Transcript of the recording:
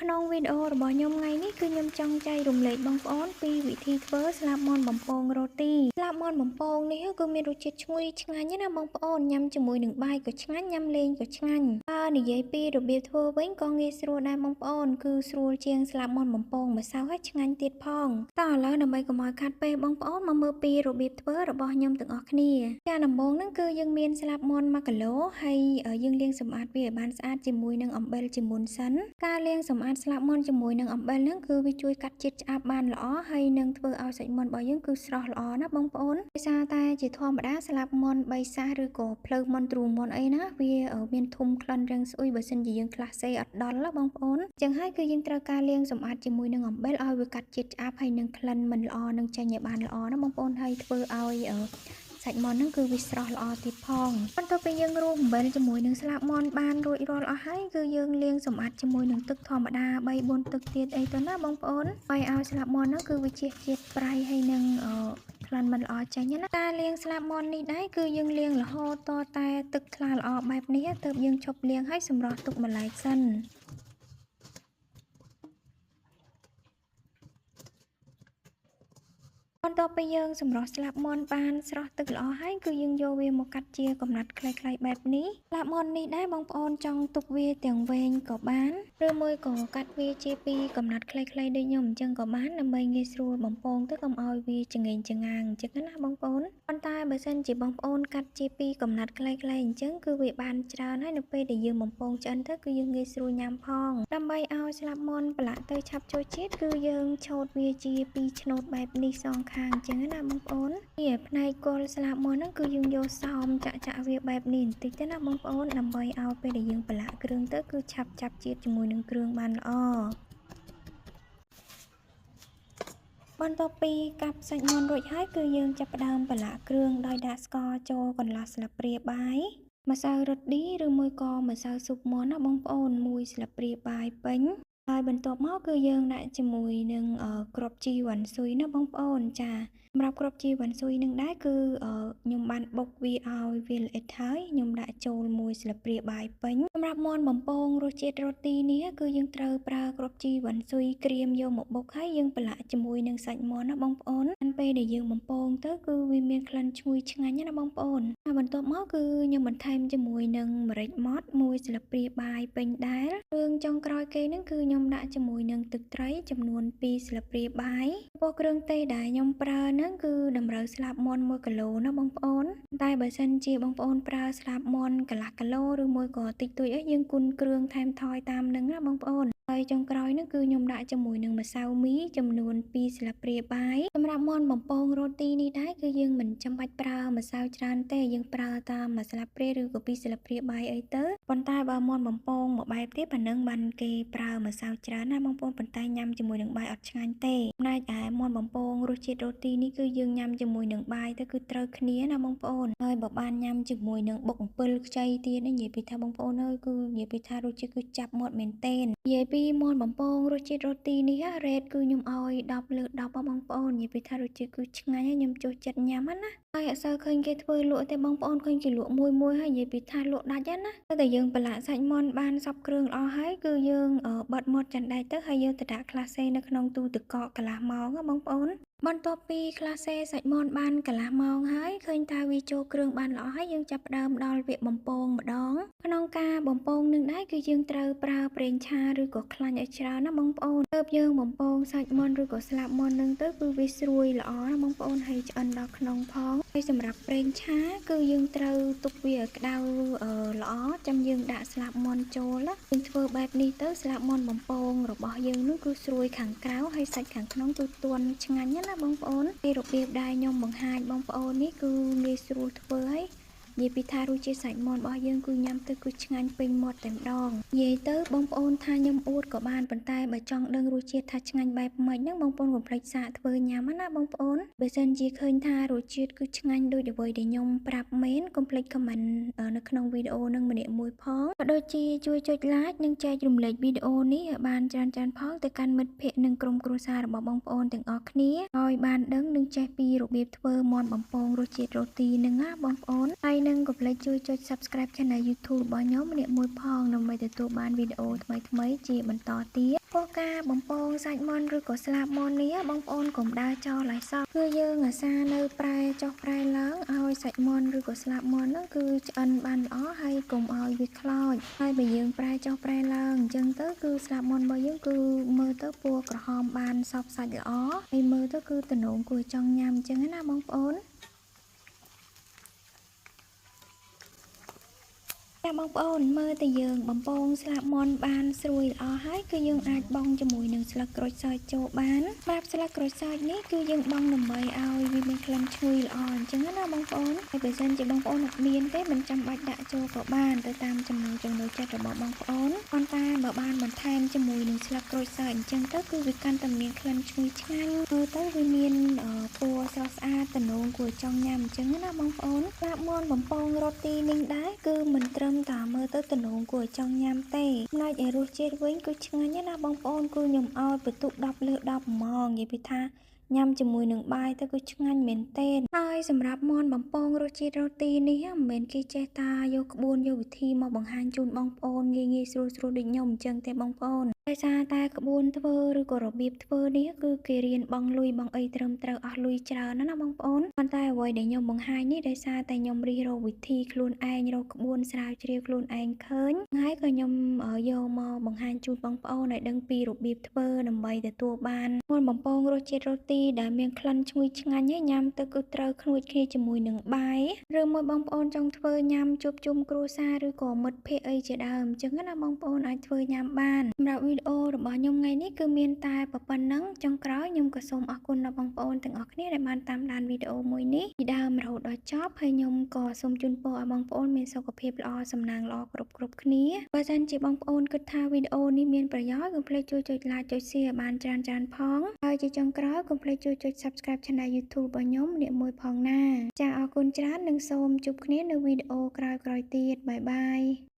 ក្នុងវីដេអូរបស់ខ្ញុំថ្ងៃនេះគឺខ្ញុំចង់ចែករំលែកបងប្អូនពីវិធីធ្វើស្លាបមាន់បំពងរ៉ូទីស្លាបមាន់បំពងនេះគឺមានរសជាតិឈ្ងុយឆ្ងាញ់ណាបងប្អូនញ៉ាំជាមួយនឹងបាយក៏ឆ្ងាញ់ញ៉ាំលេងក៏ឆ្ងាញ់និយាយពីរបៀបធ្វើវិញក៏ងាយស្រួលដែរបងប្អូនគឺស្រួលជាងស្លាបមាន់បំពងម្សៅហើយឆ្ងាញ់ទៀតផងតោះឥឡូវដើម្បីកុំឲ្យខាត់ពេលបងប្អូនមកមើលពីរបៀបធ្វើរបស់ខ្ញុំទាំងអស់គ្នាការដំបូងហ្នឹងគឺយើងមានស្លាបមាន់1គីឡូហើយយើងលាងសម្អាតវាឲ្យបានស្អាតជាមួយនឹងអំបិលជាមុនសិនការលាងសម្អាតស្លាបមាន់ជាមួយនឹងអំបិលហ្នឹងគឺវាជួយកាត់ជាតិឆ្អាបបានល្អហើយនឹងធ្វើឲ្យសាច់មាន់របស់យើងគឺស្រស់ល្អណាបងប្អូនដោយសារតែជាធម្មតាស្លាបមាន់បីសាសឬក៏ភ្លៅមាន់ទ្រូមាន់អីណាវាមានធុំក្លិនរាំងស្អុយបើសិនជាយើងខ្លះសេអត់ដល់ណាបងប្អូនអញ្ចឹងហើយគឺយើងត្រូវការលាងសម្អាតជាមួយនឹងអំបិលឲ្យវាកាត់ជាតិឆ្អាបហើយនឹងក្លិនមិនល្អនឹងចេញឲ្យបានល្អណាបងប្អូនហើយធ្វើឲ្យសាច់មាន់ហ្នឹងគឺវាស្រស់ល្អទៀតផងបន្ទាប់ពីយើងរួមអំបិលជាមួយនឹងស្លាបមាន់បានរួចរាល់អស់ហើយគឺយើងលាងសម្អាតជាមួយនឹងទឹកធម្មតា3-4ទឹកទៀតអីទៅណាបងប្អូនហើយឲ្យស្លាបមាន់ហ្នឹងគឺវាជះជាតិប្រៃហើយនឹងក្លិនមិនល្អចេញណាការលាងស្លាបមាន់នេះដែរគឺយើងលាងរហូតតតែទឹកថ្លាល្អបែបនេះទើបយើងឈប់លាងហើយសម្រោះទុកម្ល៉េះសិនបន្ទាប់ពីយើងសម្រោះស្លាបមាន់បានស្រស់ទឹកល្អហើយគឺយើងយកវាមកកាត់ជាកំណាត់ខ្លីៗបែបនេះស្លាបមាន់នេះដែរបងប្អូនចង់ទុកវាទាំងវែងក៏បានឬមួយក៏កាត់វាជាពីកំណាត់ខ្លីៗដូចខ្ញុំអញ្ចឹងក៏បានដើម្បីងាយស្រួលបំពងទៅកុំឲ្យវាចង្អេងចង្អាងអញ្ចឹងណាបងប្អូនប៉ុន្តែបើសិនជាបងប្អូនកាត់ជាពីកំណាត់ខ្លីៗអញ្ចឹងគឺវាបានច្រើនហើយនៅពេលដែលយើងបំពងឆ្អិនទៅគឺយើងងាយស្រួលញ៉ាំផងដើម្បីឲ្យស្លាបមាន់ប្រឡាក់ទៅឆាប់ចូលជាតិគឺយើងឆូតវាជាពីឆ្នូតបែបនេះសងខាងអញ្ចឹងណាបងប្អូននេះផ្នែកគល់ស្លាបមាន់ហ្នឹងគឺយើងយកសោមចាក់វាបែបនេះបន្តិចទៅណាបងប្អូនដើម្បីឲ្យពេលដែលយើងប្រឡាក់គ្រឿងទៅគឺឆាប់ចាប់ជាតិជាមួយនឹងគ្រឿងបានល្អបន្ទាប់ពីកាប់សាច់មាន់រួចហើយគឺយើងចាប់ផ្ដើមប្រឡាក់គ្រឿងដោយដាក់ស្ករចូលកន្លះស្លាបព្រាបាយម្សៅរ៉ូឌីឬមួយក៏ម្សៅស៊ុបមាន់ណាបងប្អូន1ស្លាបព្រាបាយពេញហើយបន្ទាប់មកគឺយើងដាក់ជាមួយនឹងគ្រាប់ជីវ៉ាន់ស៊ុយណាបងប្អូនចាសម្រាប់គ្រាប់ជីវ៉ាន់ស៊ុយនឹងដែរគឺខ្ញុំបានបុកវាឲ្យវាល្អិតហើយខ្ញុំដាក់ចូល1ស្លាបព្រាបាយពេញសម្រាប់មាន់បំពងរសជាតិរ៉ូទីនេះគឺយើងត្រូវប្រើគ្រាប់ជីវ៉ាន់ស៊ុយក្រៀមយកមកបុកហើយយើងប្រឡាក់ជាមួយនឹងសាច់មាន់ណាបងប្អូនពេលដែលយើងបំពងទៅគឺវាមានក្លិនឈ្ងុយឆ្ងាញ់ណាបងប្អូនហើយបន្ទាប់មកគឺខ្ញុំបន្ថែមជាមួយនឹងម្រេចម៉ដ្ឋ1ស្លាបព្រាបាយពេញដែរគ្រឿងចុងក្រោយគេហ្នឹងគឺខ្ញុំដាក់ជាមួយនឹងទឹកត្រីចំនួន2ស្លាបព្រាបាយពណ៌គ្រឿងទេសដែលខ្ញុំប្រើហ្នឹងគឺតម្រូវស្លាបមាន់1គីឡូណាបងប្អូនតែបើសិនជាបងប្អូនប្រើស្លាបមាន់កន្លះគីឡូឬមួយក៏តិចតួចអីយើងគុណគ្រឿងថែមថយតាមនឹងណាបងប្អូនហើយចុងក្រោយហ្នឹងគឺខ្ញុំដាក់ជាមួយនឹងម្សៅមីចំនួន2ស្លាបព្រាបាយសម្រាប់មាន់បំពងរ៉ូទីនេះដែរគឺយើងមិនចាំបាច់ប្រើម្សៅច្រើនទេយើងប្រើតាម1ស្លាបព្រាឬក៏2ស្លាបព្រាបាយអីទៅប៉ុន្តែបើមាន់បំពងមួយបែបទៀតប៉ណ្ណឹងបានគេប្រើម្សៅច្រើនណាបងប្អូនប៉ុន្តែញ៉ាំជាមួយនឹងបាយអត់ឆ្ងាញ់ទេផ្នែកឯមាន់បំពងរសជាតិរ៉ូទីនេះគឺយើងញ៉ាំជាមួយនឹងបាយទៅគឺត្រូវគ្នាណាបងប្អូនហើយបើបានញ៉ាំជាមួយនឹងបុកអំពិលខ្ចីទៀតនិយាយពីថាបងប្អូនអើយគឺនិយាយពីថារសជាតិគឺចាប់មាត់មែនទែននិយាយពីមាន់បំពងរសជាតិរ៉ូទីនេះរ៉េតគឺខ្ញុំឲ្យ10លើ10បងប្អូននិយាយពីថារសជាតិគឺឆ្ងាញ់ហើយខ្ញុំចូលចិត្តញ៉ាំណាហើយអត់សូវឃើញគេធ្វើលក់ទេបងប្អូនឃើញគេលក់មួយហើយនិយាយពីថាលក់ដាច់ណាតែយើងប្រឡាក់សាច់មាន់បានសពគ្រឿងល្អហើយគឺយើងបិទមាត់ចាន់ដែកទៅហើយយើងទៅដាក់ក្លាសេនៅក្នុងទូទឹកកកកន្លះម៉ោងណាបងប្អូនបន្ទាប់ពីក្លាសេសាច់មាន់បានកន្លះម៉ោងហើយឃើញថាវាចូលគ្រឿងបានល្អហើយយើងចាប់ផ្ដើមដល់វគ្គបំពងម្ដងក្នុងការបំពងនឹងដែរគឺយើងត្រូវប្រើប្រេងឆាឬក៏ខ្លាញ់ឲ្យច្រើនណាបងប្អូនទើបយើងបំពងសាច់មាន់ឬក៏ស្លាបមាន់នឹងទៅគឺវាស្រួយល្អណាបងប្អូនហើយឆ្អិនដល់ក្នុងផងហើយសម្រាប់ប្រេងឆាគឺយើងត្រូវទុកវាឲ្យក្តៅល្អចាំយើងដាក់ស្លាបមាន់ចូលយើងធ្វើបែបនេះទៅស្លាបមាន់បំពងរបស់យើងនោះគឺស្រួយខាងក្រៅហើយសាច់ខាងក្នុងគឺទន់ឆ្ងាញ់ណាបងប្អូនពីរបៀបដែលខ្ញុំបង្ហាញបងប្អូននេះគឺងាយស្រួលធ្វើហើយនិយាយពីថារសជាតិសាច់មាន់របស់យើងគឺញ៉ាំទៅគឺឆ្ងាញ់ពេញមាត់តែម្ដងនិយាយទៅបងប្អូនថាខ្ញុំអួតក៏បានប៉ុន្តែបើចង់ដឹងរសជាតិថាឆ្ងាញ់បែបម៉េចហ្នឹងបងប្អូនកុំភ្លេចសាកធ្វើញ៉ាំណាបងប្អូនបើសិនជាឃើញថារសជាតិគឺឆ្ងាញ់ដូចអ្វីដែលខ្ញុំប្រាប់មែនកុំភ្លេច comment នៅក្នុងវីដេអូនឹងម្នាក់មួយផងក៏ដូចជាជួយចុច like និងចែករំលែកវីដេអូនេះឲ្យបានច្រើនផងទៅកាន់មិត្តភ័ក្តិនិងក្រុមគ្រួសាររបស់បងប្អូនទាំងអស់គ្នាឲ្យបានដឹងនិងចេះពីរបៀបធ្វើមាន់បំពងរសជាតិរ៉ូទីនឹងណាបងប្អូនហើយ នឹងកុំភ្លេចជួយចុច Subscribe Channel YouTube របស់ខ្ញុំម្នាក់មួយផងដើម្បីទទួលបានវីដេអូថ្មីៗជាបន្តទៀតព្រោះការបំពងសាច់មាន់ឬក៏ស្លាបមាន់នេះបងប្អូនកុំដើរចោលឲ្យសោះគឺយើងអាសានៅប្រែចុះប្រែឡើងឲ្យសាច់មាន់ឬក៏ស្លាបមាន់ហ្នឹងគឺឆ្អិនបានល្អហើយកុំឲ្យវាខ្លោចហើយបើយើងប្រែចុះប្រែឡើងអញ្ចឹងទៅគឺស្លាបមាន់របស់យើងគឺមើលទៅពណ៌ក្រហមបានសព្វសាច់ល្អហើយមើលទៅគឺទំនងគួរចង់ញ៉ាំអញ្ចឹងណាបងប្អូនចាបងប្អូនមើលតែយើងបំពងស្លាបមាន់បានស្រួយល្អហើយគឺយើងអាចបង់ជាមួយនឹងស្លឹកក្រូចសើចចូលបានសម្រាប់ស្លឹកក្រូចសើចនេះគឺយើងបង់ដើម្បីឲ្យវាមានក្លិនឈ្ងុយល្អអញ្ចឹងណាបងប្អូនហើយបើសិនជាបងប្អូនអត់មានទេមិនចាំបាច់ដាក់ចូលក៏បានទៅតាមចំណង់ចំណូលចិត្តរបស់បងប្អូនប៉ុន្តែបើបានបន្ថែមជាមួយនឹងស្លឹកក្រូចសើចអញ្ចឹងទៅគឺវាកាន់តែមានក្លិនឈ្ងុយឆ្ងាញ់មើលទៅវាមានពណ៌ស្រស់ស្អាតទំនងគួរចង់ញ៉ាំអញ្ចឹងណាបងប្អូនស្លាបមាន់បំពងរ៉ូឌីនេះដែរគឺមិនត្រឹមតែមើលទៅទំនងគួរចង់ញ៉ាំទេចំណែកឯរសជាតិវិញគឺឆ្ងាញ់ណាបងប្អូនគឺខ្ញុំឲ្យបន្ទុក10 លើ 10ហ្មងនិយាយពីថាញ៉ាំជាមួយនឹងបាយទៅគឺឆ្ងាញ់មែនទែនហើយសម្រាប់មាន់បំពងរសជាតិរ៉ូឌីនេះមិនមែនគេចេះតាយកក្បួនយកវិធីមកបង្ហាញជូនបងប្អូនងាយស្រួលដូចខ្ញុំអញ្ចឹងទេបងប្អូនដោយសារតែក្បួនធ្វើឬក៏របៀបធ្វើនេះគឺគេរៀនបងលុយបងអីត្រឹមត្រូវអស់លុយច្រើនណាបងប្អូនប៉ុន្តែអ្វីដែលខ្ញុំបង្ហាញនេះដោយសារតែខ្ញុំរិះរកវិធីខ្លួនឯងរកក្បួនស្រាវជ្រាវខ្លួនឯងឃើញហើយក៏ខ្ញុំយកមកបង្ហាញជូនបងប្អូនឲ្យដឹងពីរបៀបធ្វើដើម្បីទទួលបានមាន់បំពងរសជាតិរ៉ូឌីដែលមានក្លិនឈ្ងុយឆ្ងាញ់ហើយញ៉ាំទៅគឺត្រូវក្រួចគ្នាជាមួយនឹងបាយឬមួយបងប្អូនចង់ធ្វើញ៉ាំជួបជុំគ្រួសារឬក៏មិត្តភ័ក្តិអីជាដើមអញ្ចឹងណាបងប្អូនអាចធ្វើញ៉ាំបានសម្រាប់វីដេអូរបស់ខ្ញុំថ្ងៃនេះគឺមានតែប៉ុណ្្នឹងចុងក្រោយខ្ញុំក៏សូមអរគុណដល់បងប្អូនទាំងអស់គ្នាដែលបានតាមដានវីដេអូមួយនេះពីដើមរហូតដល់ចប់ហើយខ្ញុំក៏សូមជូនពរឲ្យបងប្អូនមានសុខភាពល្អសំណាងល្អគ្រប់គ្នាបើសិនជាបងប្អូនគិតថាវីដេអូនេះមានប្រយោជន៍កុំភ្លេចជួយចុច like ចុច share បានច្រើនផងហើយជាចុងក្រោយកុំភ្លេចជួយចុច Subscribe Channel YouTube របស់ខ្ញុំម្នាក់មួយផងណាចាអរគុណច្រើននិងសូមជួបគ្នានៅវីដេអូក្រោយៗទៀតបាយបាយ